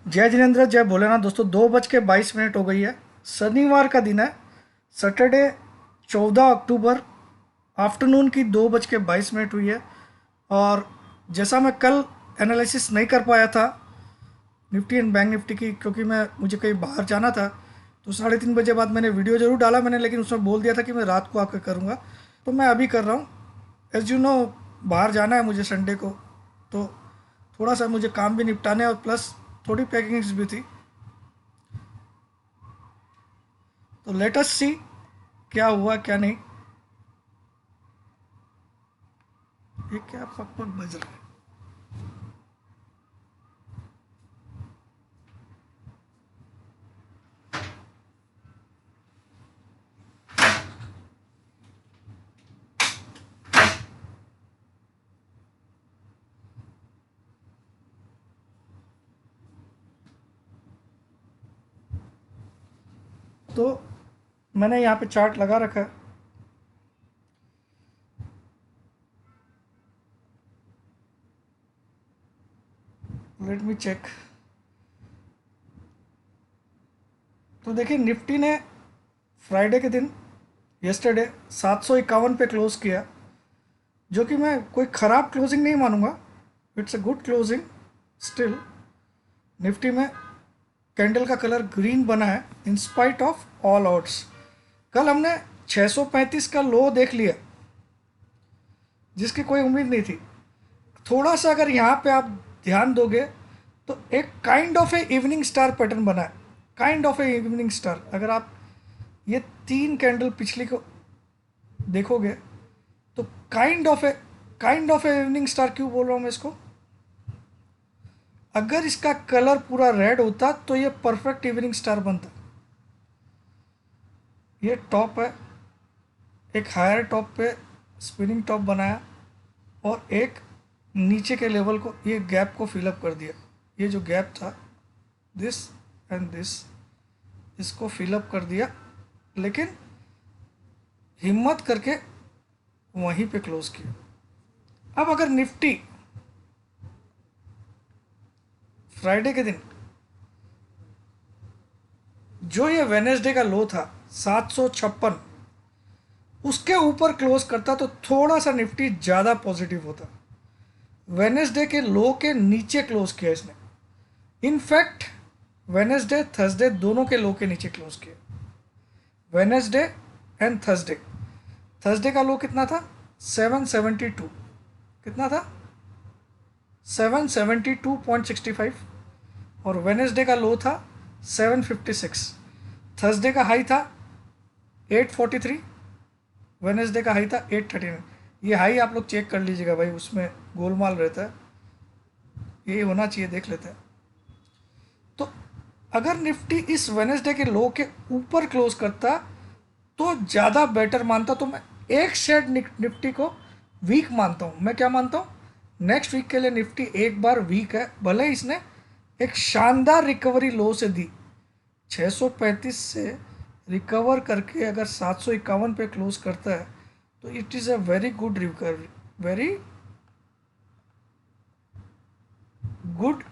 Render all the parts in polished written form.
जय जिनेन्द्र, जय भोलेनाथ। दोस्तों 2:22 हो गई है। शनिवार का दिन है, सैटरडे 14 अक्टूबर। आफ्टरनून की 2:22 हुई है। और जैसा मैं कल एनालिसिस नहीं कर पाया था निफ्टी एंड बैंक निफ्टी की, क्योंकि मुझे कहीं बाहर जाना था, तो 3:30 बजे बाद मैंने वीडियो ज़रूर डाला मैंने, लेकिन उसमें बोल दिया था कि मैं रात को आकर करूँगा। तो मैं अभी कर रहा हूँ। एज यू नो, बाहर जाना है मुझे संडे को, तो थोड़ा सा मुझे काम भी निपटाने और प्लस थोड़ी पैकिंग्स भी थी। तो लेट अस सी क्या हुआ क्या नहीं। ये क्या पक पक बज रहा है। तो मैंने यहाँ पे चार्ट लगा रखा है। Let me check. तो देखिए, निफ्टी ने फ्राइडे के दिन, यस्टरडे, 751 पे क्लोज किया, जो कि मैं कोई ख़राब क्लोजिंग नहीं मानूंगा। It's a good closing still. Nifty में कैंडल का कलर ग्रीन बना है इन स्पाइट ऑफ ऑल आउट्स। कल हमने 635 का लो देख लिया, जिसकी कोई उम्मीद नहीं थी। थोड़ा सा अगर यहाँ पे आप ध्यान दोगे तो एक kind of A evening star pattern बना है। Kind of A evening star. अगर आप ये 3 कैंडल पिछली को देखोगे तो kind of A evening star. क्यों बोल रहा हूँ मैं इसको? अगर इसका कलर पूरा रेड होता तो ये परफेक्ट इवनिंग स्टार बनता। ये टॉप है, एक हायर टॉप पे स्पिनिंग टॉप बनाया, और एक नीचे के लेवल को, ये गैप को फिलअप कर दिया। ये जो गैप था, दिस एंड दिस, इसको फिलअप कर दिया, लेकिन हिम्मत करके वहीं पे क्लोज किया। अब अगर निफ्टी फ्राइडे के दिन जो ये वेनेसडे का लो था 756, उसके ऊपर क्लोज करता तो थोड़ा सा निफ्टी ज़्यादा पॉजिटिव होता। वेनेसडे के लो के नीचे क्लोज किया इसने। इनफैक्ट वेनेसडे थर्सडे दोनों के लो के नीचे क्लोज किया। Wednesday and Thursday. थर्सडे का लो कितना था? 772। कितना था? 772.65। और वेनेसडे का लो था 756। थर्सडे का हाई था 843। वेनेसडे का हाई था 839। ये हाई आप लोग चेक कर लीजिएगा भाई, उसमें गोलमाल रहता है। ये होना चाहिए, देख लेते हैं। तो अगर निफ्टी इस वेनेसडे के लो के ऊपर क्लोज करता तो ज़्यादा बेटर मानता। तो मैं एक शेड निफ्टी को वीक मानता हूँ। मैं क्या मानता हूँ? नेक्स्ट वीक के लिए निफ्टी एक बार वीक है, भले इसने एक शानदार रिकवरी लो से दी। 635 से रिकवर करके अगर 751 पे क्लोज करता है तो it is a very good recovery, very good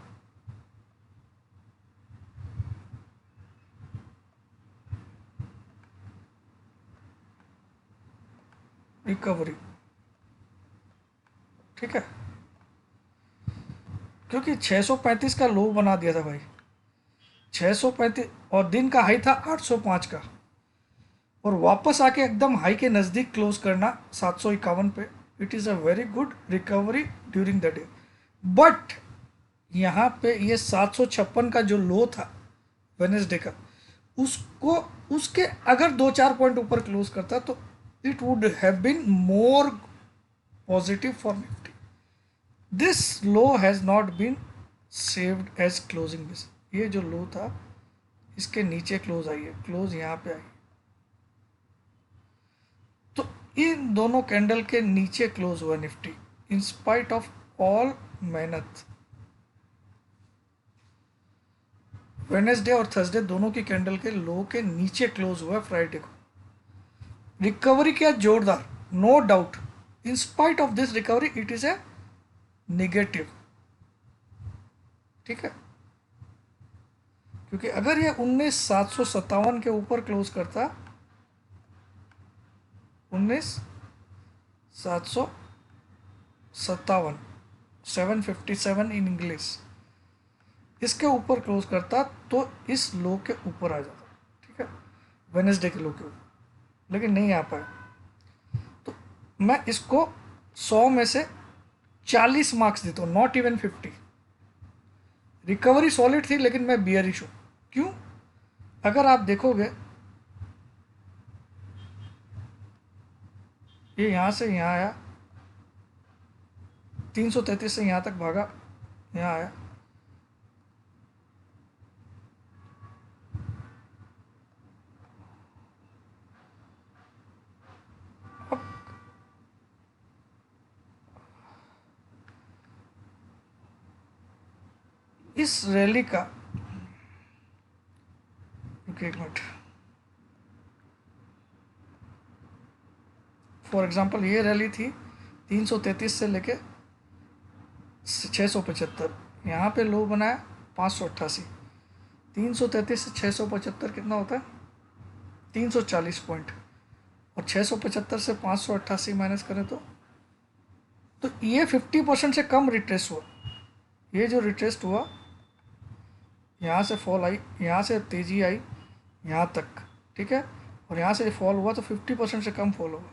recovery. ठीक है, क्योंकि 635 का लो बना दिया था भाई। 635, और दिन का हाई था 805 का, और वापस आके एकदम हाई के नज़दीक क्लोज करना 751 पे, it is a very good recovery during the day. But यहाँ पे ये 756 का जो लो था वेनेसडे का, उसको, उसके अगर 2-4 पॉइंट ऊपर क्लोज करता तो it would have been more positive for Nifty. This low has not been saved as closing base. ये जो लो था इसके नीचे क्लोज आई है, क्लोज यहाँ पे आई, तो इन दोनों कैंडल के नीचे क्लोज हुआ Nifty in spite of all मेहनत। वेनेसडे और थर्सडे दोनों की कैंडल के लो के नीचे क्लोज हुआ फ्राइडे को। रिकवरी किया जोरदार, no doubt. In spite of this recovery it is a negative. ठीक है, क्योंकि अगर ये 19,757 के ऊपर क्लोज करता, 19,757, 757 इन इंग्लिश, इसके ऊपर क्लोज करता तो इस लो के ऊपर आ जाता, ठीक है, वेनेसडे के लो के ऊपर, लेकिन नहीं आ पाया। तो मैं इसको 100 में से 40 मार्क्स देता हूँ, नॉट इवन 50। रिकवरी सॉलिड थी लेकिन मैं बियरिश हूँ। क्यों? अगर आप देखोगे ये यहाँ से यहाँ आया, 333 से यहाँ तक भागा, यहाँ आया, अब इस रैली का, रुकिए एक मिनट, फॉर एग्जांपल ये रैली थी 333 से लेके 675, यहाँ पे लो बनाया 588, 333 से 675 कितना होता है? 340 पॉइंट, और 675 से 588 माइनस करें तो ये 50% से कम रिट्रेस हुआ। ये जो रिट्रेस्ट हुआ, यहाँ से फॉल आई, यहाँ से तेज़ी आई यहाँ तक, ठीक है, और यहाँ से फॉल हुआ तो 50% से कम फॉल होगा।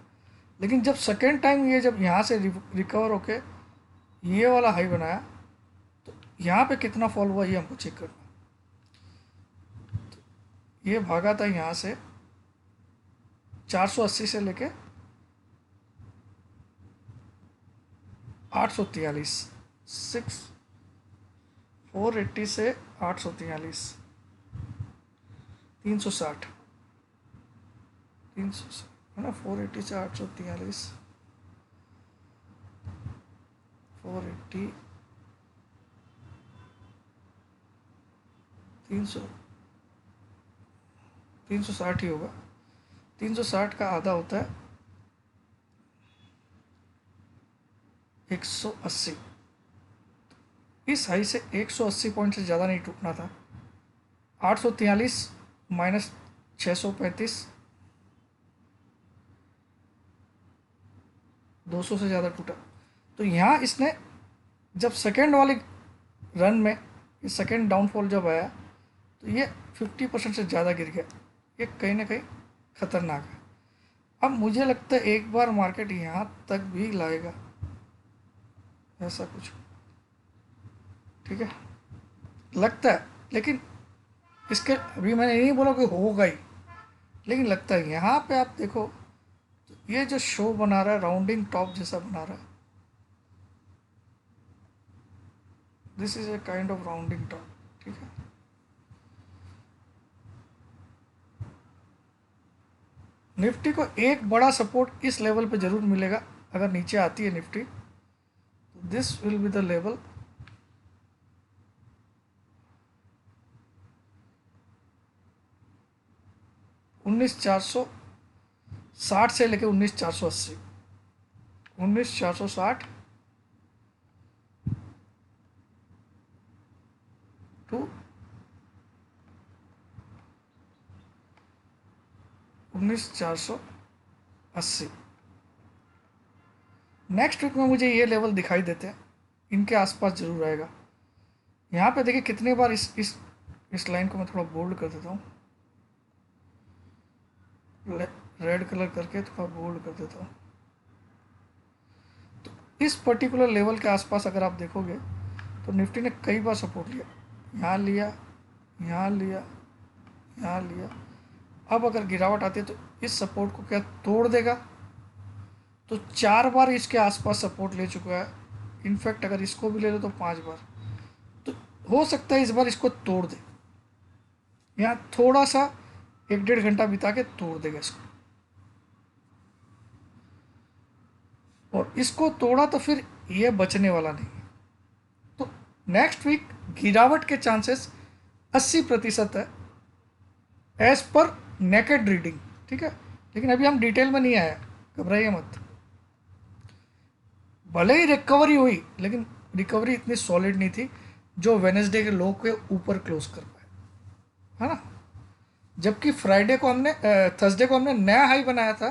लेकिन जब सेकेंड टाइम ये जब यहाँ से रिकवर होके ये वाला हाई बनाया तो यहाँ पे कितना फॉल हुआ ये हमको चेक करना। तो ये भागा था यहाँ से 480 से लेके 843, 480 से 843, 360, 300 है ना, 480 से 843, 480, 360 ही होगा, 360 का आधा होता है 180। इस हाई से 180 पॉइंट से ज़्यादा नहीं टूटना था। 843 माइनस 635, 200 से ज़्यादा टूटा। तो यहाँ इसने जब सेकेंड वाले रन में ये सेकेंड डाउनफॉल जब आया तो ये 50% से ज़्यादा गिर गया। ये कहीं ना कहीं ख़तरनाक है। अब मुझे लगता है एक बार मार्केट यहाँ तक भी लाएगा, ऐसा कुछ, ठीक है, लगता है। लेकिन इसके अभी मैंने नहीं बोला कि होगा ही, लेकिन लगता है यहाँ पे आप देखो तो ये जो शो बना रहा है राउंडिंग टॉप जैसा बना रहा है, this is a kind of rounding top, ठीक है। निफ्टी को एक बड़ा सपोर्ट इस लेवल पे जरूर मिलेगा। अगर नीचे आती है निफ्टी तो this will be the level, $19,460 से लेके 19,480, 19,460 टू 19,480। नेक्स्ट वीक में मुझे ये लेवल दिखाई देते हैं, इनके आसपास जरूर आएगा। यहाँ पे देखिए कितने बार इस लाइन को मैं थोड़ा बोल्ड कर देता हूँ, रेड कलर करके थोड़ा बोल्ड कर देता हूँ। तो इस पर्टिकुलर लेवल के आसपास अगर आप देखोगे तो निफ्टी ने कई बार सपोर्ट लिया, यहाँ लिया, यहाँ लिया, यहाँ लिया। अब अगर गिरावट आती है तो इस सपोर्ट को क्या तोड़ देगा? तो 4 बार इसके आसपास सपोर्ट ले चुका है। इनफैक्ट अगर इसको भी ले लो तो 5 बार। तो हो सकता है इस बार इसको तोड़ दे, यहाँ थोड़ा सा 1-1.5 घंटा बिता के तोड़ देगा इसको, और इसको तोड़ा तो फिर ये बचने वाला नहीं है। तो नेक्स्ट वीक गिरावट के चांसेस 80% है एज पर नेकेड रीडिंग, ठीक है। लेकिन अभी हम डिटेल में नहीं आए, घबराइए मत। भले ही रिकवरी हुई लेकिन रिकवरी इतनी सॉलिड नहीं थी जो वेनेसडे के लो के ऊपर क्लोज कर पाए। है ना। जबकि फ्राइडे को हमने थर्सडे को हमने नया हाई बनाया था,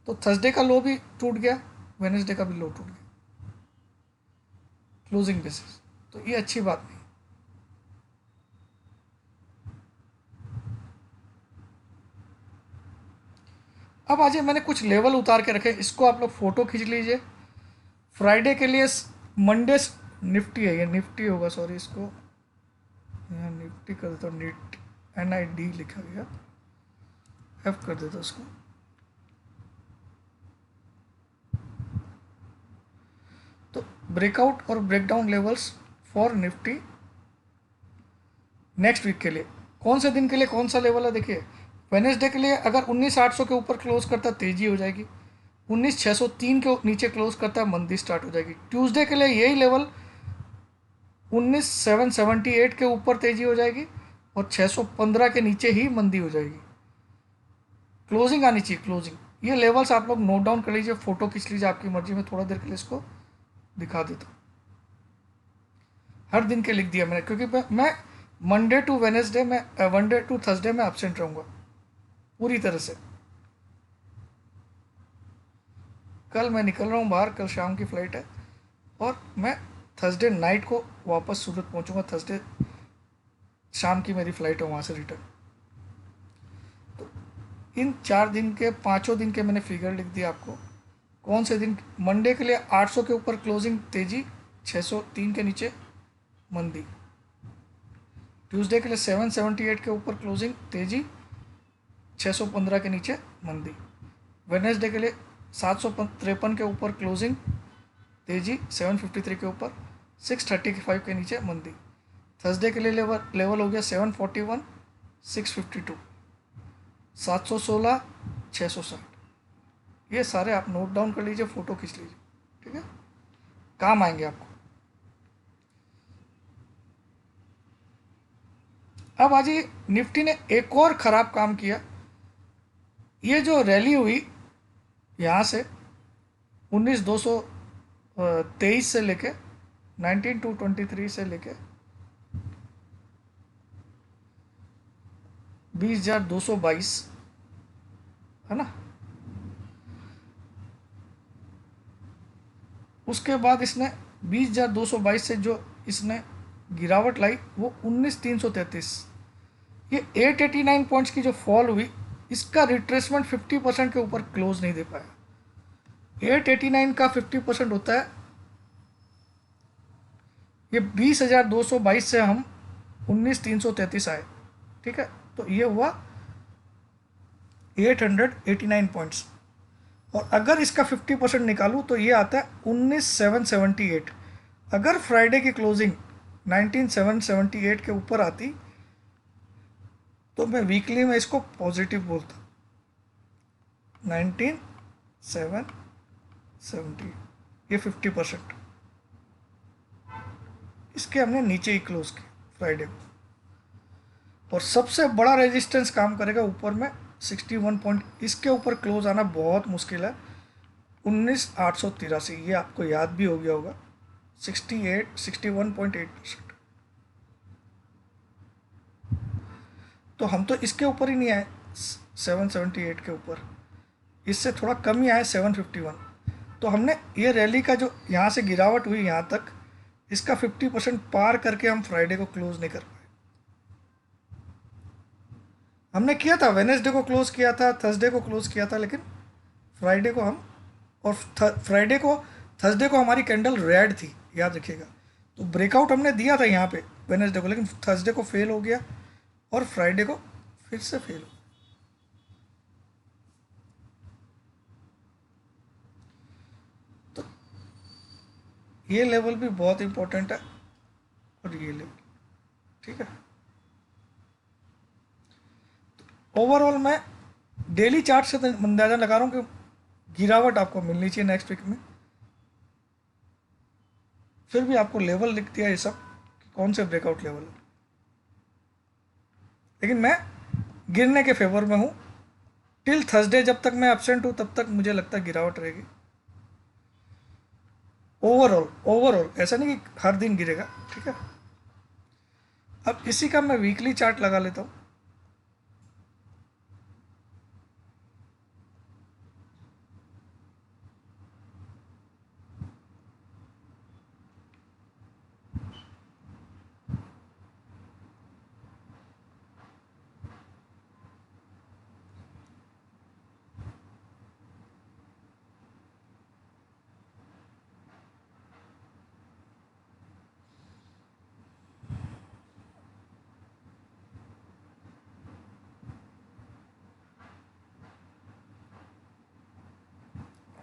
तो थर्सडे का लो भी टूट गया, वेनेसडे का भी लो टूट गया क्लोजिंग बेसिस, तो ये अच्छी बात नहीं। अब आज मैंने कुछ लेवल उतार के रखे, इसको आप लोग फोटो खींच लीजिए। फ्राइडे के लिए मंडे निफ्टी है, ये निफ्टी होगा, सॉरी इसको यहाँ निफ्टी कर देता हूँ, निट NID लिखा गया, F कर देता उसको। तो ब्रेकआउट और breakdown levels for Nifty next week के लिए, कौन से दिन के लिए कौन सा लेवल है देखिए। वेनेसडे के लिए अगर 19,800 के ऊपर क्लोज करता है तेजी हो जाएगी, 19,603 के नीचे क्लोज करता है मंदी स्टार्ट हो जाएगी। ट्यूसडे के लिए यही लेवल 19,778 के ऊपर तेजी हो जाएगी और 615 के नीचे ही मंदी हो जाएगी, क्लोजिंग आनी चाहिए क्लोजिंग। ये लेवल्स आप लोग नोट डाउन कर लीजिए, फोटो खींच लीजिए आपकी मर्जी में, थोड़ा देर के लिए इसको दिखा देता हूँ। हर दिन के लिख दिया मैंने, क्योंकि मैं मंडे टू वेनेसडे में, मंडे टू थर्सडे में एब्सेंट रहूँगा पूरी तरह से। कल मैं निकल रहा हूँ बाहर, कल शाम की फ़्लाइट है और मैं थर्सडे नाइट को वापस सूरत पहुँचूँगा, थर्सडे शाम की मेरी फ़्लाइट है वहाँ से रिटर्न। तो इन 4 दिन के, 5 दिन के मैंने फिगर लिख दिया आपको। कौन से दिन, मंडे के लिए 800 के ऊपर क्लोजिंग तेजी, 603 के नीचे मंदी। ट्यूसडे के लिए 778 के ऊपर क्लोजिंग तेजी, 615 के नीचे मंदी। वेडनेसडे के लिए 753 के ऊपर क्लोजिंग तेजी, 753 के ऊपर, 635 के नीचे मंदी। थर्सडे के लिए लेवल हो गया 741, 652, 716, 660। ये सारे आप नोट डाउन कर लीजिए, फोटो खींच लीजिए, ठीक है, काम आएंगे आपको। अब आज ये निफ्टी ने एक और ख़राब काम किया। ये जो रैली हुई यहाँ से 19,223 से लेके 19,223 से लेके 20,222, है ना। उसके बाद इसने 20,222 से जो इसने गिरावट लाई वो 19,333, ये 889 पॉइंट्स की जो फॉल हुई, इसका रिट्रेसमेंट 50% के ऊपर क्लोज नहीं दे पाया। 889 का 50% होता है, ये 20,222 से हम 19,333 आए, ठीक है, तो ये हुआ 889 पॉइंट्स। और अगर इसका 50% निकालूँ तो ये आता है 19,778। अगर फ्राइडे की क्लोजिंग 19,778 के ऊपर आती तो मैं वीकली में इसको पॉजिटिव बोलता। 19,770, ये 50%, इसके हमने नीचे ही क्लोज किया फ्राइडे को। और सबसे बड़ा रेजिस्टेंस काम करेगा ऊपर में 61 पॉइंट, इसके ऊपर क्लोज आना बहुत मुश्किल है, 19,883, ये आपको याद भी हो गया होगा, 61.8%। तो हम तो इसके ऊपर ही नहीं आए 778 के ऊपर, इससे थोड़ा कम ही आए 751। तो हमने ये रैली का जो यहाँ से गिरावट हुई यहाँ तक, इसका 50% पार करके हम फ्राइडे को क्लोज नहीं कर पाए। हमने किया था, वेनेसडे को क्लोज किया था, थर्सडे को क्लोज किया था, लेकिन फ्राइडे को हम, और फ्राइडे को, थर्सडे को हमारी कैंडल रेड थी, याद रखिएगा। तो ब्रेकआउट हमने दिया था यहाँ पे वेनेसडे को, लेकिन थर्सडे को फेल हो गया और फ्राइडे को फिर से फेल हो। तो ये लेवल भी बहुत इंपॉर्टेंट है और ये लेवल, ठीक है। तो ओवरऑल मैं डेली चार्ट से अंदाजा लगा रहा हूँ कि गिरावट आपको मिलनी चाहिए नेक्स्ट वीक में। फिर भी आपको लेवल लिख दिया ये सब कि कौन से ब्रेकआउट लेवल है, लेकिन मैं गिरने के फेवर में हूँ। टिल थर्सडे जब तक मैं एब्सेंट हूँ तब तक मुझे लगता है गिरावट रहेगी। ओवरऑल ऐसा नहीं कि हर दिन गिरेगा, ठीक है। अब इसी का मैं वीकली चार्ट लगा लेता हूँ।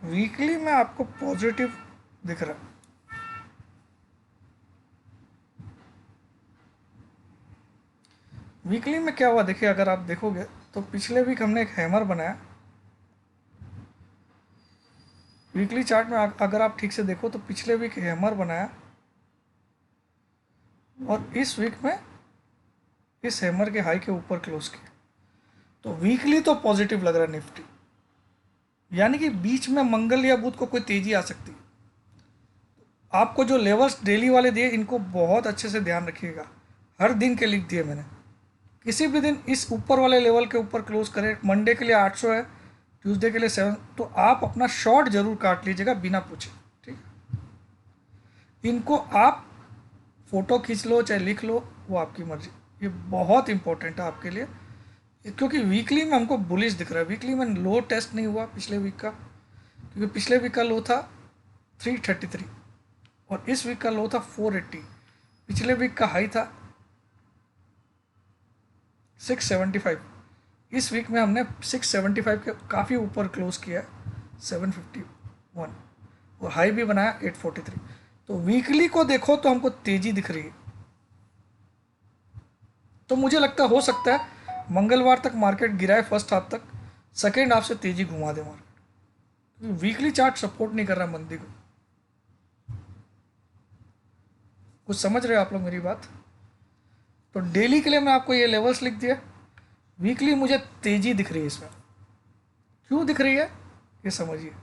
वीकली में आपको पॉजिटिव दिख रहा है। वीकली में क्या हुआ देखिए, अगर आप देखोगे तो पिछले वीक हमने एक हैमर बनाया। वीकली चार्ट में अगर आप ठीक से देखो तो पिछले वीक हैमर बनाया और इस वीक में इस हैमर के हाई के ऊपर क्लोज किया। तो वीकली तो पॉजिटिव लग रहा है निफ्टी, यानी कि बीच में मंगल या बुध को कोई तेजी आ सकती है। आपको जो लेवल्स डेली वाले दिए इनको बहुत अच्छे से ध्यान रखिएगा, हर दिन के लिख दिए मैंने। किसी भी दिन इस ऊपर वाले लेवल के ऊपर क्लोज करें, मंडे के लिए 800 है, ट्यूसडे के लिए 7, तो आप अपना शॉर्ट जरूर काट लीजिएगा बिना पूछे, ठीक है। इनको आप फोटो खींच लो चाहे लिख लो, वो आपकी मर्जी। ये बहुत इंपॉर्टेंट है आपके लिए, क्योंकि वीकली में हमको बुलिश दिख रहा है। वीकली में लो टेस्ट नहीं हुआ पिछले वीक का, क्योंकि पिछले वीक का लो था 333 और इस वीक का लो था 480। पिछले वीक का हाई था 675। इस वीक में हमने 675 के काफ़ी ऊपर क्लोज किया है, 751, और हाई भी बनाया 843। तो वीकली को देखो तो हमको तेजी दिख रही है। तो मुझे लगता हो सकता है मंगलवार तक मार्केट गिराए फर्स्ट हाफ तक, सेकेंड हाफ से तेजी घुमा दे मार्केट। वीकली चार्ट सपोर्ट नहीं कर रहा मंदी को। कुछ समझ रहे हो आप लोग मेरी बात? तो डेली के लिए मैं आपको ये लेवल्स लिख दिया। वीकली मुझे तेजी दिख रही है इसमें। क्यों दिख रही है ये समझिए।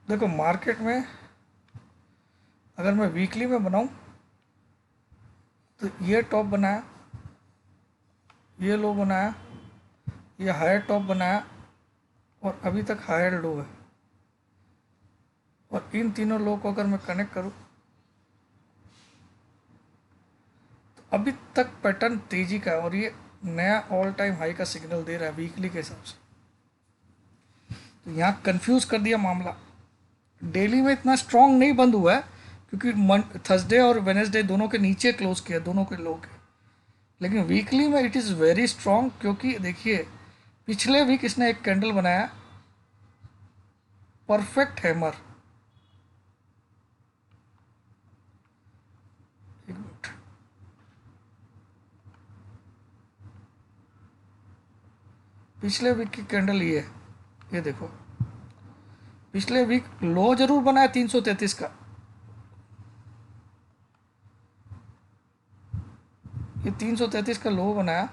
देखो मार्केट में अगर मैं वीकली में बनाऊं तो ये टॉप बनाया, ये लो बनाया, ये हायर टॉप बनाया और अभी तक हायर लो है। और इन तीनों लो को अगर मैं कनेक्ट करूं तो अभी तक पैटर्न तेजी का है और ये नया ऑल टाइम हाई का सिग्नल दे रहा है वीकली के हिसाब से। तो यहाँ कंफ्यूज कर दिया मामला। डेली में इतना स्ट्रांग नहीं बंद हुआ है, क्योंकि थर्सडे और वेनेसडे दोनों के नीचे क्लोज किया, दोनों के लो के। लेकिन वीकली में इट इज़ वेरी स्ट्रांग, क्योंकि देखिए पिछले वीक इसने एक कैंडल बनाया परफेक्ट हैमर। एक मिनट, पिछले वीक की कैंडल ये देखो, पिछले वीक लो जरूर बनाया 333 का, ये 333 का लो बनाया,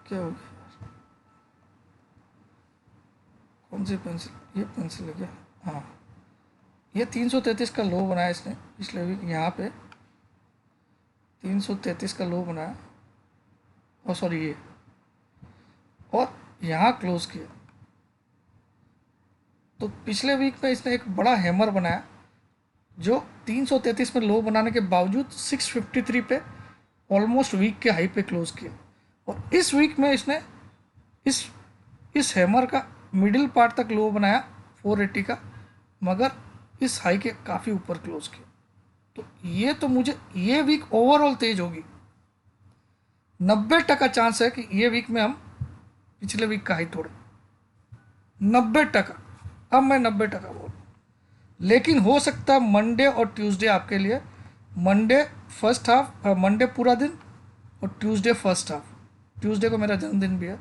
क्या हो गया, कौन सी पेंसिल, ये पेंसिल है क्या? हाँ, ये 333 का लो बनाया इसने पिछले वीक, यहाँ पे 333 का लो बनाया, और सॉरी ये, और यहाँ क्लोज किया। तो पिछले वीक में इसने एक बड़ा हैमर बनाया, जो 333 में लो बनाने के बावजूद 653 पे ऑलमोस्ट वीक के हाई पे क्लोज किया। और इस वीक में इसने इस इस हैमर का मिडिल पार्ट तक लो बनाया 480 का, मगर इस हाई के काफ़ी ऊपर क्लोज किया। तो ये तो मुझे, ये वीक ओवरऑल तेज होगी, 90% चांस है कि ये वीक में हम पिछले वीक का हाई तोड़े, 90%। अब मैं 90% बोल, लेकिन हो सकता है मंडे और ट्यूसडे आपके लिए, मंडे फर्स्ट हाफ, मंडे पूरा दिन और ट्यूसडे फर्स्ट हाफ, ट्यूसडे को मेरा जन्मदिन भी है,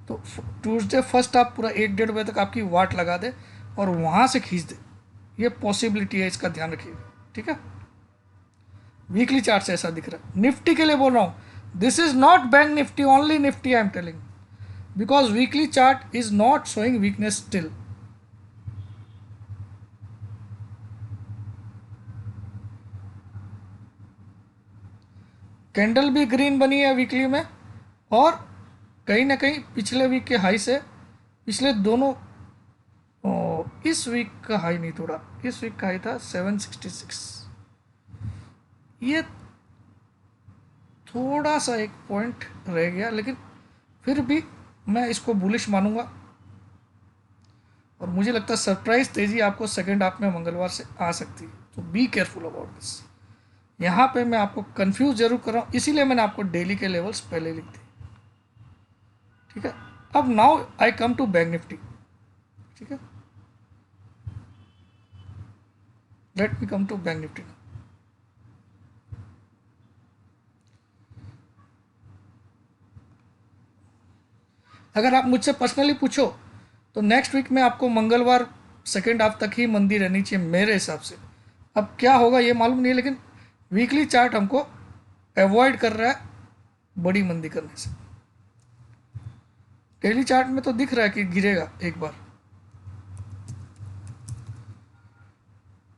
तो ट्यूसडे फर्स्ट हाफ पूरा 1-1.5 बजे तक आपकी वाट लगा दे और वहाँ से खींच दे, ये पॉसिबिलिटी है, इसका ध्यान रखिएगा, ठीक है। वीकली चार्ट से ऐसा दिख रहा है। निफ्टी के लिए बोल रहा हूँ, this is not bank Nifty, only Nifty I am telling, because weekly chart is not showing weakness still. Candle भी ग्रीन बनी है वीकली में, और कहीं ना कहीं पिछले वीक के हाई से, पिछले दोनों, इस वीक का हाई नहीं तोड़ा, इस वीक का हाई था 766, ये थोड़ा सा एक पॉइंट रह गया, लेकिन फिर भी मैं इसको बुलिश मानूंगा, और मुझे लगता है सरप्राइज तेजी आपको सेकेंड हाफ में मंगलवार से आ सकती है, तो बी केयरफुल अबाउट दिस। यहाँ पे मैं आपको कंफ्यूज जरूर कर रहा हूँ, इसीलिए मैंने आपको डेली के लेवल्स पहले लिख दिए, ठीक है। अब now I come to bank Nifty, ठीक है, let me come to bank Nifty. अगर आप मुझसे पर्सनली पूछो तो नेक्स्ट वीक में आपको मंगलवार सेकेंड हाफ तक ही मंदी रहनी चाहिए मेरे हिसाब से। अब क्या होगा ये मालूम नहीं है, लेकिन वीकली चार्ट हमको अवॉइड कर रहा है बड़ी मंदी करने से। डेली चार्ट में तो दिख रहा है कि गिरेगा एक बार,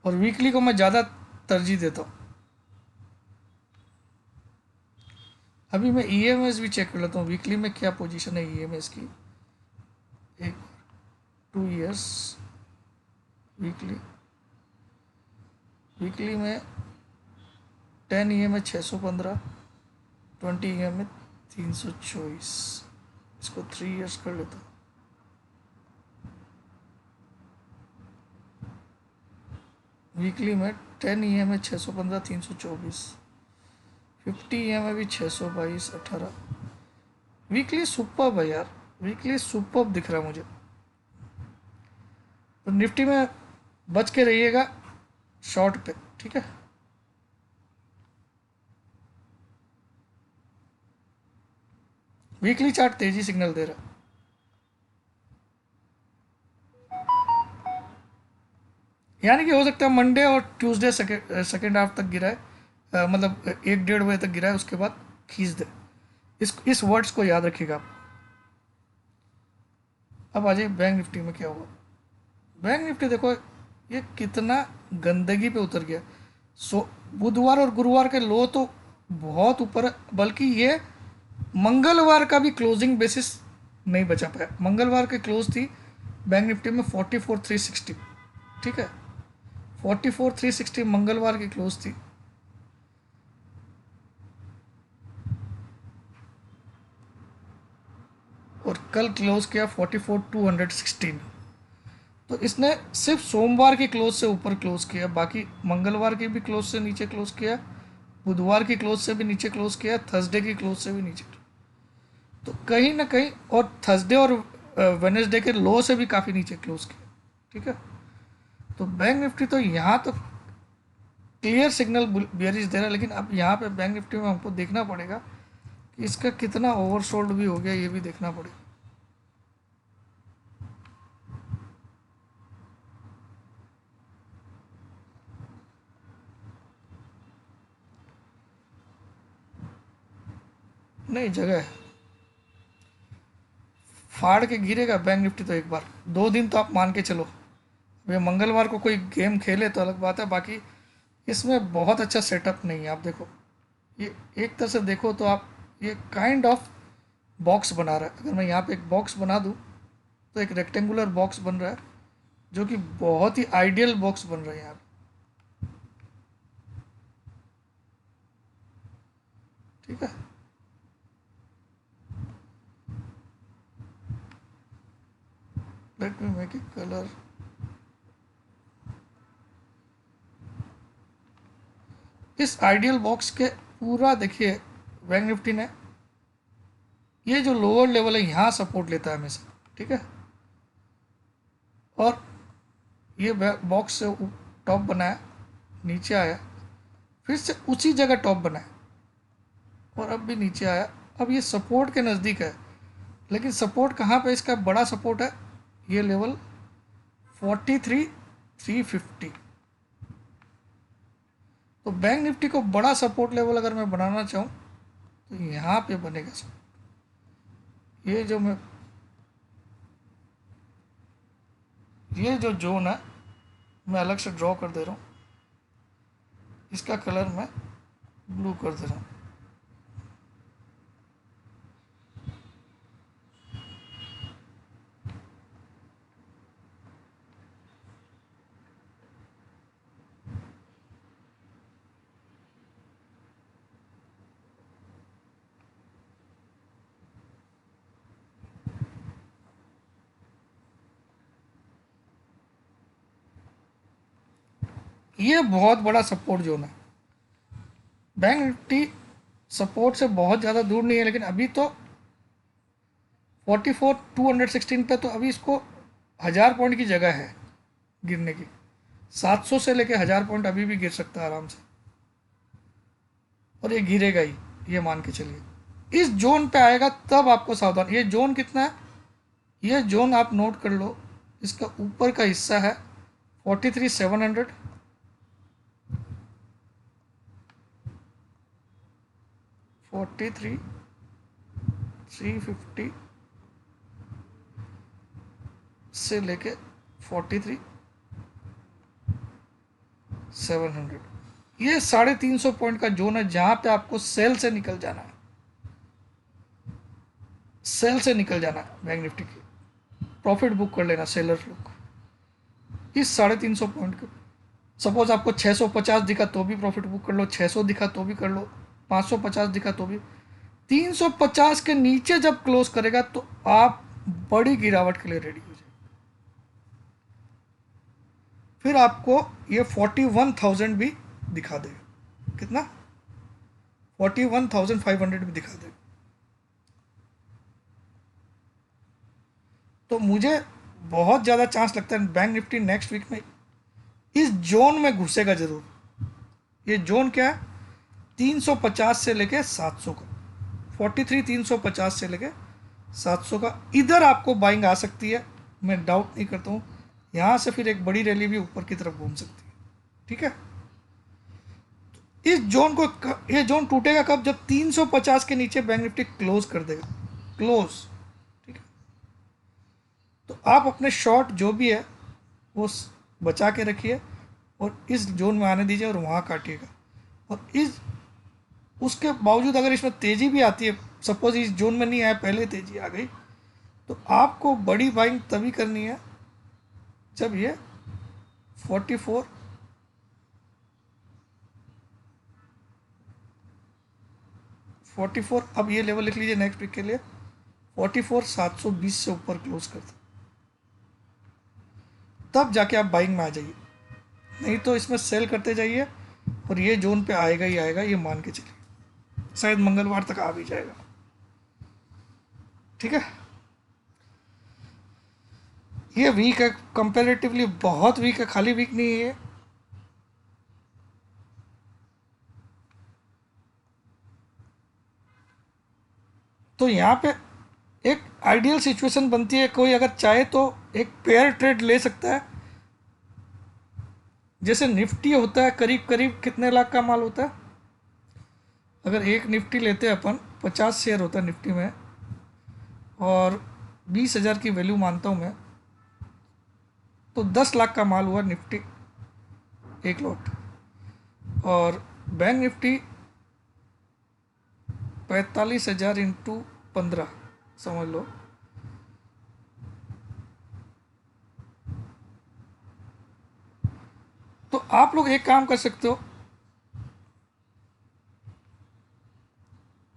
और वीकली को मैं ज़्यादा तरजीह देता हूँ। अभी मैं ईएमएस भी चेक कर लेता हूँ वीकली में क्या पोजीशन है ईएमएस की। एक 2 इयर्स वीकली, वीकली में 10 ईएम है 615, 20 ईएम है 324, इसको 3 इयर्स कर लेता हूँ। वीकली में 10 ईएम है 615, 324, 50 ईएम है भी 622, 18। वीकली सुपर है यार, वीकली सुपर दिख रहा है मुझे। तो निफ्टी में बच के रहिएगा शॉर्ट पे, ठीक है। वीकली चार्ट तेजी सिग्नल दे रहा है, यानी कि हो सकता है मंडे और ट्यूसडे सेकेंड हाफ तक गिरा है, मतलब 1-1.5 बजे तक गिरा है, उसके बाद खींच दे। इस वर्ड्स को याद रखिएगा आप। अब आ जाइए बैंक निफ्टी में क्या हुआ। बैंक निफ्टी देखो ये कितना गंदगी पे उतर गया। सो बुधवार और गुरुवार के लो तो बहुत ऊपर है, बल्कि ये मंगलवार का भी क्लोजिंग बेसिस नहीं बचा पाया। मंगलवार की क्लोज थी बैंक निफ्टी में 44,360, ठीक है, 44,360 मंगलवार की क्लोज थी। और कल क्लोज किया 44,216। तो इसने सिर्फ सोमवार की क्लोज से ऊपर क्लोज किया, बाकी मंगलवार की भी क्लोज से नीचे क्लोज किया, बुधवार की क्लोज से भी नीचे क्लोज किया, थर्सडे की क्लोज से भी नीचे। तो कहीं ना कहीं, और थर्सडे और वेनेसडे के लो से भी काफ़ी नीचे क्लोज किया, ठीक है। तो बैंक निफ्टी तो यहाँ तो क्लियर सिग्नल बेयरिश दे रहा है, लेकिन अब यहाँ पे बैंक निफ्टी में हमको देखना पड़ेगा कि इसका कितना ओवरसोल्ड भी हो गया, ये भी देखना पड़ेगा। नहीं, जगह है, फाड़ के गिरेगा बैंक निफ्टी तो एक बार, 2 दिन तो आप मान के चलो। वे मंगलवार को कोई गेम खेले तो अलग बात है, बाकी इसमें बहुत अच्छा सेटअप नहीं है। आप देखो ये एक तरह से देखो तो आप, ये काइंड ऑफ बॉक्स बना रहा है। अगर मैं यहाँ पे एक बॉक्स बना दूँ तो एक रेक्टेंगुलर बॉक्स बन रहा है, जो कि बहुत ही आइडियल बॉक्स बन रहा है यहाँ पे, ठीक है। Let me make a colour. इस आइडियल बॉक्स के पूरा देखिए बैंक निफ्टी ने ये जो लोअर लेवल है यहाँ सपोर्ट लेता है हमेशा, ठीक है। और ये बॉक्स से टॉप बनाया, नीचे आया, फिर से उसी जगह टॉप बनाया और अब भी नीचे आया। अब ये सपोर्ट के नज़दीक है, लेकिन सपोर्ट कहाँ पे इसका बड़ा सपोर्ट है, ये लेवल 43,350। तो बैंक निफ्टी को बड़ा सपोर्ट लेवल अगर मैं बनाना चाहूँ तो यहाँ पे बनेगा सपोर्ट। ये जो जोन है मैं अलग से ड्रॉ कर दे रहा हूँ, इसका कलर मैं ब्लू कर दे रहा हूँ। ये बहुत बड़ा सपोर्ट जोन है। बैंक निफ्टी सपोर्ट से बहुत ज़्यादा दूर नहीं है, लेकिन अभी तो 44,216 पे, तो अभी इसको 1000 पॉइंट की जगह है गिरने की। 700 से लेके 1000 पॉइंट अभी भी गिर सकता है आराम से, और ये गिरेगा ही, ये मान के चलिए। इस जोन पे आएगा तब आपको सावधान। ये जोन कितना है, ये जोन आप नोट कर लो, इसका ऊपर का हिस्सा है 43,700, 43,350 से लेके 43,700, ये 350 पॉइंट का जोन है जहां पे आपको सेल से निकल जाना है, सेल से निकल जाना है। बैंक निफ्टी की प्रॉफिट बुक कर लेना सेलर लोग इस 350 पॉइंट के। सपोज आपको 650 दिखा तो भी प्रॉफिट बुक कर लो, 600 दिखा तो भी कर लो, 550 दिखा तो भी। 350 के नीचे जब क्लोज करेगा तो आप बड़ी गिरावट के लिए रेडी हो जाए। फिर आपको ये 41,000 भी दिखा देगा। कितना? 41,500 भी दिखा देगा। तो मुझे बहुत ज़्यादा चांस लगता है बैंक निफ्टी नेक्स्ट वीक में इस जोन में घुसेगा जरूर। ये जोन क्या है? 350 से लेके 700 का, 43,350 से लेके 700 का, इधर आपको बाइंग आ सकती है, मैं डाउट नहीं करता हूँ। यहाँ से फिर एक बड़ी रैली भी ऊपर की तरफ घूम सकती है, ठीक है। इस जोन को, ये जोन टूटेगा कब? जब 350 के नीचे बैंक निफ्टी क्लोज कर देगा, क्लोज, ठीक है। तो आप अपने शॉर्ट जो भी है वो बचा के रखिए और इस जोन में आने दीजिए और वहाँ काटिएगा। और इस उसके बावजूद अगर इसमें तेज़ी भी आती है, सपोज इस जोन में नहीं आया, पहले तेज़ी आ गई, तो आपको बड़ी बाइंग तभी करनी है जब ये 44, अब ये लेवल लिख लीजिए नेक्स्ट वीक के लिए, 44,720 से ऊपर क्लोज कर दो, तब जाके आप बाइंग में आ जाइए। नहीं तो इसमें सेल करते जाइए और ये जोन पे आएगा ही आएगा, ये मान के चलिए। शायद मंगलवार तक आ भी जाएगा, ठीक है। ये वीक है, कंपैरेटिवली बहुत वीक है, खाली वीक नहीं है। तो यहाँ पे एक आइडियल सिचुएशन बनती है, कोई अगर चाहे तो एक पेयर ट्रेड ले सकता है। जैसे निफ्टी होता है, करीब करीब कितने लाख का माल होता है? अगर एक निफ्टी लेते हैं अपन, 50 शेयर होता है निफ्टी में, और 20,000 की वैल्यू मानता हूँ मैं, तो 10 लाख का माल हुआ निफ्टी एक लॉट। और बैंक निफ्टी 45,000 इंटू 15 समझ लो, तो आप लोग एक काम कर सकते हो,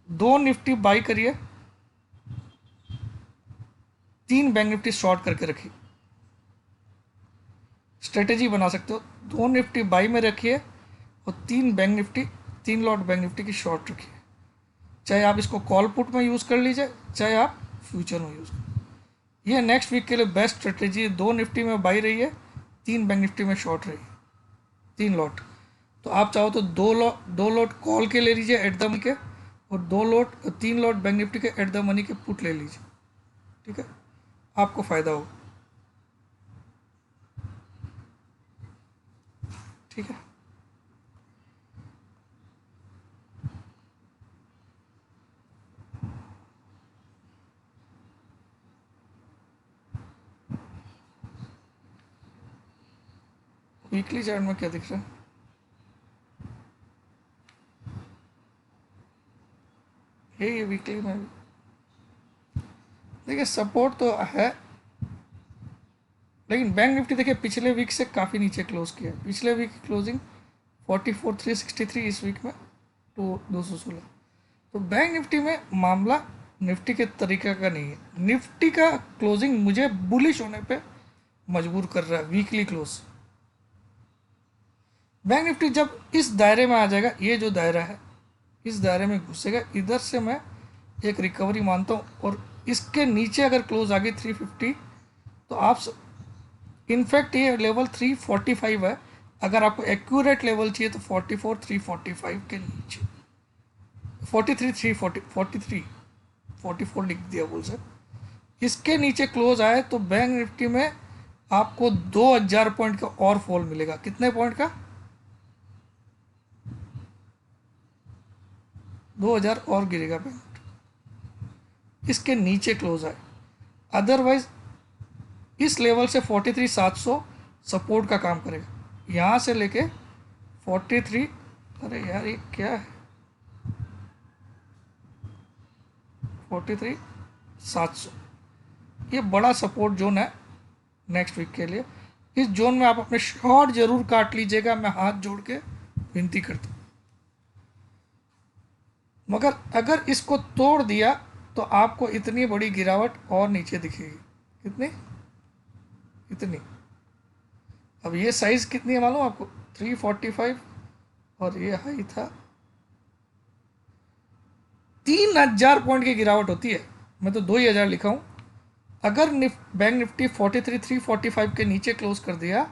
2 निफ्टी बाई करिए, 3 बैंक निफ्टी शॉर्ट करके रखिए। स्ट्रेटेजी बना सकते हो। 2 निफ्टी बाई में रखिए और 3 bank Nifty, 3 lot bank Nifty की शॉर्ट रखिए। चाहे आप इसको कॉल पुट में यूज़ कर लीजिए, चाहे आप फ्यूचर में यूज़ कर। ये नेक्स्ट वीक के लिए बेस्ट स्ट्रेटेजी है। 2 निफ्टी में बाई रही है, 3 बैंक निफ्टी में शॉर्ट रही है, 3 लॉट। तो आप चाहो तो 2 लॉट कॉल के ले लीजिए एट द मनी के, और 3 लॉट बैंक निफ्टी के एट द मनी के पुट ले लीजिए। ठीक है, आपको फ़ायदा हो। ठीक है, वीकली चार्ट में क्या दिख रहा है? ये वीकली में देखिए सपोर्ट तो है, लेकिन बैंक निफ्टी देखिए पिछले वीक से काफ़ी नीचे क्लोज किया है। पिछले वीक की क्लोजिंग 44,363, इस वीक में 216। तो बैंक निफ्टी में मामला निफ्टी के तरीके का नहीं है। निफ्टी का क्लोजिंग मुझे बुलिश होने पे मजबूर कर रहा है वीकली क्लोज। बैंक निफ्टी जब इस दायरे में आ जाएगा, ये जो दायरा है इस दायरे में घुसेगा, इधर से मैं एक रिकवरी मानता हूँ। और इसके नीचे अगर क्लोज आ गई 350, तो आप इनफैक्ट ये लेवल 345 है। अगर आपको एक्यूरेट लेवल चाहिए तो 44,345 के नीचे, 44 लिख दिया बोल सर। इसके नीचे क्लोज आए तो बैंक निफ्टी में आपको 2000 पॉइंट का और फॉल मिलेगा। कितने पॉइंट का? 2000 और गिरेगा बैंक निफ्टी, इसके नीचे क्लोज आए। अदरवाइज इस लेवल से 43,700 सपोर्ट का काम करेगा। यहाँ से लेके 43, अरे यार ये क्या है, 43,700, ये बड़ा सपोर्ट जोन है नेक्स्ट वीक के लिए। इस जोन में आप अपने शॉर्ट जरूर काट लीजिएगा, मैं हाथ जोड़ के विनती करता हूँ। मगर अगर इसको तोड़ दिया तो आपको इतनी बड़ी गिरावट और नीचे दिखेगी। कितनी? इतनी। अब ये साइज कितनी है मालूम आपको? 345, और ये हाई था 3000 पॉइंट की गिरावट होती है। मैं तो 2000 लिखा हूँ। अगर बैंक निफ्टी 43,345 के नीचे क्लोज कर दिया,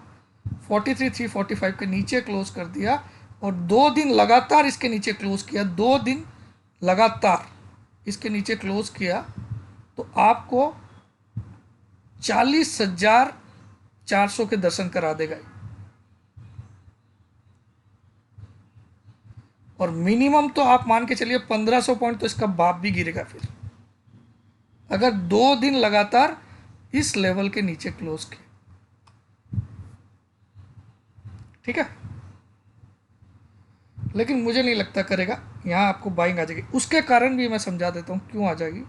43,345 के नीचे क्लोज कर दिया, और 2 दिन लगातार इसके नीचे क्लोज किया, 2 दिन लगातार इसके नीचे क्लोज किया, तो आपको 40,400 के दर्शन करा देगा। और मिनिमम तो आप मान के चलिए 1500 पॉइंट तो इसका बाप भी गिरेगा फिर, अगर 2 दिन लगातार इस लेवल के नीचे क्लोज किए। ठीक है, लेकिन मुझे नहीं लगता करेगा। यहाँ आपको बाइंग आ जाएगी, उसके कारण भी मैं समझा देता हूँ क्यों आ जाएगी।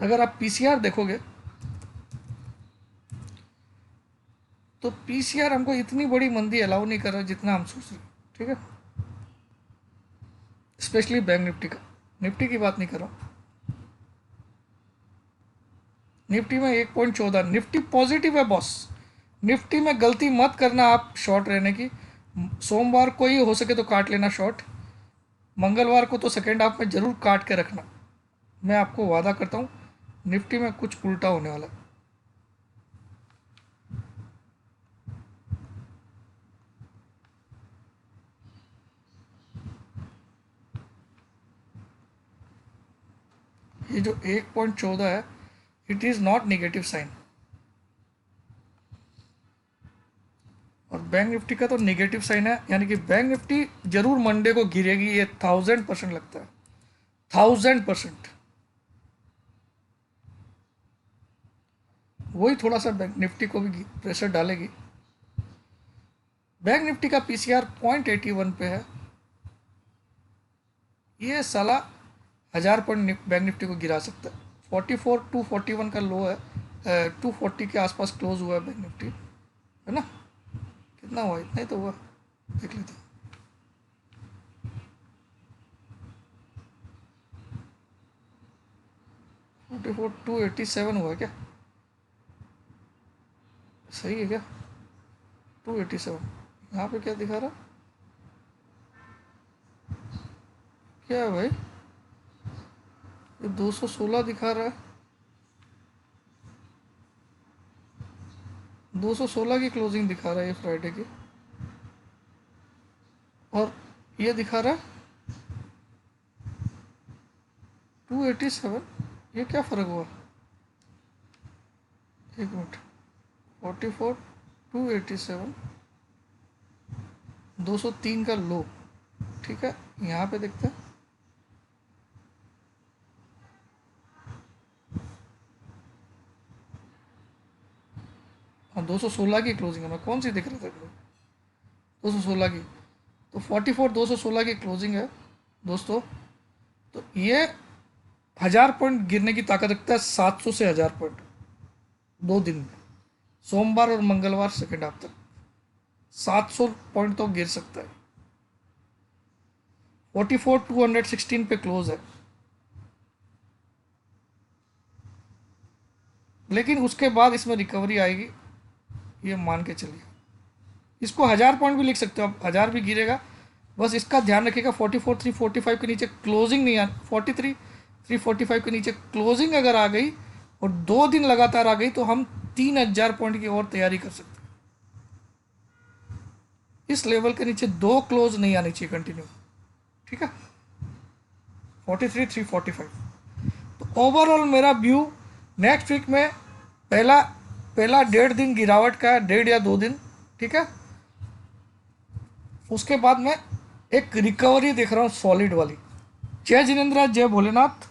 अगर आप पीसीआर देखोगे तो पीसीआर हमको इतनी बड़ी मंदी अलाउ नहीं कर रहा जितना हम सोच रहे। ठीक है, स्पेशली बैंक निफ्टी का, निफ्टी की बात नहीं कर रहा हूँ। निफ्टी में 1.14, निफ्टी पॉजिटिव है बॉस। निफ्टी में गलती मत करना आप शॉर्ट रहने की। सोमवार को ही हो सके तो काट लेना शॉर्ट, मंगलवार को तो सेकेंड हाफ में ज़रूर काट के रखना। मैं आपको वादा करता हूँ निफ्टी में कुछ उल्टा होने वाला है। ये जो 1.14 है, it is not negative sign. और बैंक निफ्टी का तो नेगेटिव साइन है, यानी कि बैंक निफ्टी जरूर मंडे को गिरेगी, ये 1000% लगता है, 1000%। वही थोड़ा सा बैंक निफ्टी को भी प्रेशर डालेगी। बैंक निफ्टी का पीसीआर 0.81 पे है। ये साला 1000 पॉइंट बैंक निफ्टी को गिरा सकता है। 44,241 का लो है, 240 के आसपास क्लोज हुआ है बैंक निफ्टी, है ना? कितना हुआ? इतना ही तो हुआ, देख लेते हैं। 284 287 हुआ क्या? सही है क्या? 287। यहाँ पे क्या दिखा रहा, क्या है भाई? ये 216 दिखा रहा है, 216 की क्लोजिंग दिखा रहा है ये फ्राइडे की, और ये दिखा रहा है 287। ये क्या फ़र्क हुआ? एक मिनट, 44 287, 203 का लो। ठीक है, यहाँ पे देखते हैं। हाँ, 216 की क्लोजिंग है, मैं कौन सी दिख रहा था? 216 की, तो 44 216 की क्लोजिंग है दोस्तों। तो ये 1000 पॉइंट गिरने की ताकत रखता है, 700 से 1000 पॉइंट 2 दिन में, सोमवार और मंगलवार सेकेंड हाफ तक 700 पॉइंट तो गिर सकता है। 44 216 पे क्लोज है, लेकिन उसके बाद इसमें रिकवरी आएगी, ये मान के चलिए। इसको 1000 पॉइंट भी लिख सकते हो आप, 1000 भी गिरेगा, बस इसका ध्यान रखिएगा 44 345 के नीचे क्लोजिंग नहीं आ, 43 345 के नीचे क्लोजिंग अगर आ गई और 2 दिन लगातार आ गई तो हम 3000 पॉइंट की और तैयारी कर सकते हैं। इस लेवल के नीचे 2 क्लोज नहीं आनी चाहिए कंटिन्यू, ठीक है? 43 345। तो ओवरऑल मेरा व्यू नेक्स्ट वीक में पहला 1.5 दिन गिरावट का है, 1.5 या 2 दिन, ठीक है? उसके बाद मैं एक रिकवरी देख रहा हूँ सॉलिड वाली। जय जिनेंद्र, जय भोलेनाथ,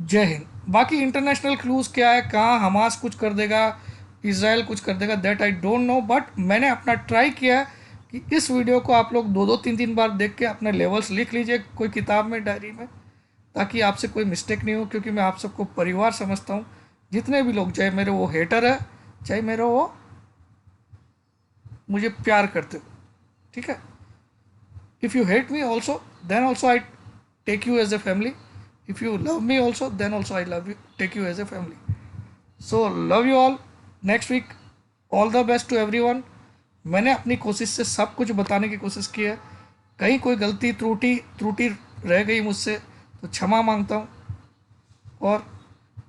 जय हिंद। बाकी इंटरनेशनल क्लूज क्या है, कहाँ हमास कुछ कर देगा, इसराइल कुछ कर देगा, that I don't know, but मैंने अपना ट्राई किया है कि इस वीडियो को आप लोग 2-2 3-3 बार देख के अपने लेवल्स लिख लीजिए कोई किताब में, डायरी में, ताकि आपसे कोई मिस्टेक नहीं हो, क्योंकि मैं आप सबको परिवार समझता हूँ। जितने भी लोग, चाहे मेरे वो हेटर है, चाहे मेरे वो मुझे प्यार करते हो, ठीक है? If you hate me also, then also I take you as a family. If you love me also, then also I love you, take you as a family. So love you all, next week, all the best to every one. मैंने अपनी कोशिश से सब कुछ बताने की कोशिश की है, कहीं कोई गलती त्रुटि रह गई मुझसे तो क्षमा मांगता हूँ। और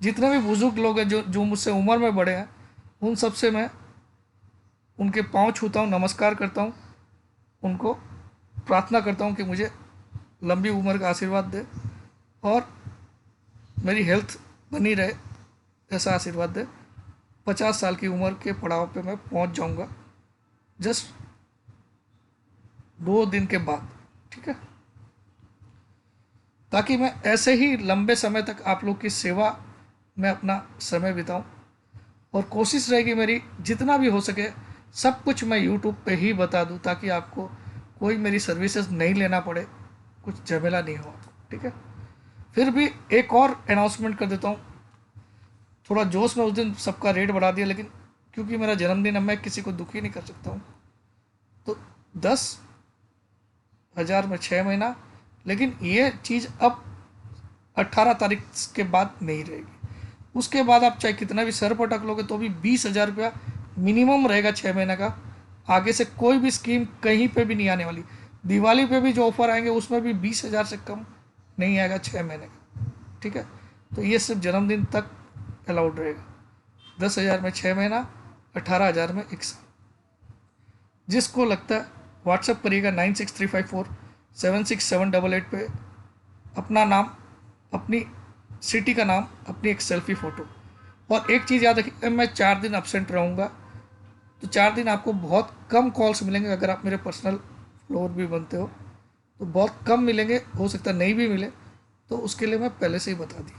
जितने भी बुजुर्ग लोग हैं जो मुझसे उम्र में बड़े हैं, उन सब से मैं उनके पाँव छूता हूँ, नमस्कार करता हूँ, उनको प्रार्थना करता हूँ कि मुझे लंबी उम्र का आशीर्वाद दे और मेरी हेल्थ बनी रहे, ऐसा आशीर्वाद दे। 50 साल की उम्र के पड़ाव पे मैं पहुँच जाऊँगा जस्ट 2 दिन के बाद, ठीक है? ताकि मैं ऐसे ही लंबे समय तक आप लोग की सेवा में अपना समय बिताऊं। और कोशिश रहेगी मेरी जितना भी हो सके सब कुछ मैं यूट्यूब पे ही बता दूं, ताकि आपको कोई मेरी सर्विसेज नहीं लेना पड़े, कुछ झमेला नहीं हो, ठीक है? फिर भी एक और अनाउंसमेंट कर देता हूँ, थोड़ा जोश में उस दिन सबका रेट बढ़ा दिया, लेकिन क्योंकि मेरा जन्मदिन है मैं किसी को दुखी नहीं कर सकता हूँ, तो 10,000 में 6 महीना, लेकिन ये चीज़ अब 18 तारीख के बाद नहीं रहेगी। उसके बाद आप चाहे कितना भी सर पटक लोगे तो भी 20,000 रुपया मिनिमम रहेगा 6 महीने का। आगे से कोई भी स्कीम कहीं पे भी नहीं आने वाली। दिवाली पे भी जो ऑफर आएंगे उसमें भी 20,000 से कम नहीं आएगा 6 महीने का, ठीक है? तो ये सिर्फ जन्मदिन तक अलाउड रहेगा। 10,000 में 6 महीना, 18,000 में 1 साल। जिसको लगता है व्हाट्सअप करिएगा 9635476788 पे अपना नाम, अपनी सिटी का नाम, अपनी एक सेल्फी फ़ोटो। और एक चीज़ याद रखिए, मैं 4 दिन अपसेंट रहूँगा, तो 4 दिन आपको बहुत कम कॉल्स मिलेंगे। अगर आप मेरे पर्सनल फ्लोर भी बनते हो तो बहुत कम मिलेंगे, हो सकता है नहीं भी मिले, तो उसके लिए मैं पहले से ही बता दी।